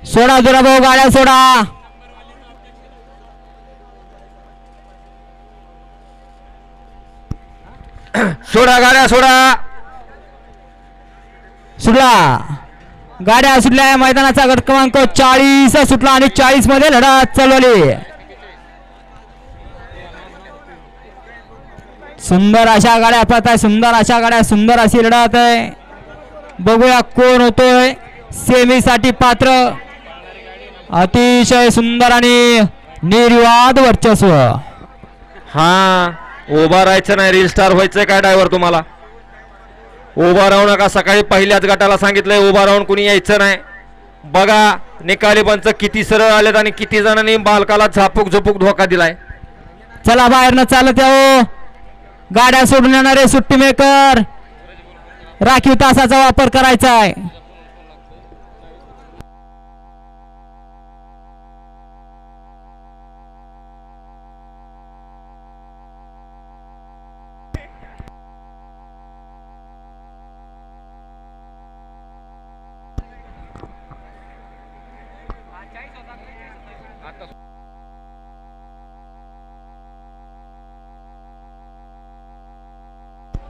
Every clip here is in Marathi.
सोडा दुरा भाऊ गाड्या सोडा. सोडा गाड्या सोडा. सुटला गाड्या सुटल्या. मैदानाचा गट क्रमांक 40 सुटला आणि 40 मध्ये लढत चालवली. सुंदर अशा गाड्या पळत आहे. सुंदर अशा गाड्या. सुंदर अशी लढत आहे. बघूया कोण होतोय सेमीसाठी पात्र. अतिशय सुंदर आणि निर्विवाद वर्चस्व. हा उभा राहायचं नाही. रील स्टार व्हायचंय काय ड्रायव्हर तुम्हाला? उभा राहू नका. सकाळी पहिल्याच गटाला सांगितलंय उभा राहून कुणी यायचं नाही. बघा निकाली पंच किती सरळ आलेत आणि किती जणांनी बालकाला झापूक झोपूक धोका दिलाय. चला बाहेर न चालत यावं. गाड्या सोडून येणारे सुट्टी मेकर राखीव तासाचा वापर करायचा आहे.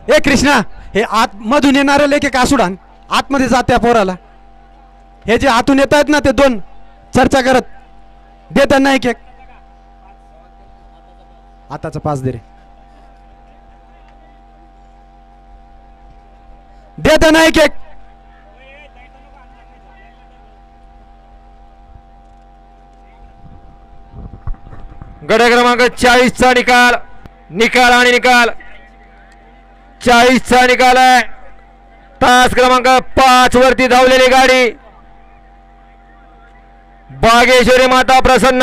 ए कृष्णा, हे आत मधून येणारे लेखे का सोडान आतमध्ये जाते पोराला. हे जे आतून येत आहेत ना ते दोन चर्चा करत देतात नाही केक. आताचा पास दे रे. देता नाही केक. गट क्रमांक 40 चा निकाल. निकाल आणि निकाल 40 चा निकाल आहे. तास क्रमांक 5 वरती धावलेली गाडी बागेश्वरी माता प्रसन्न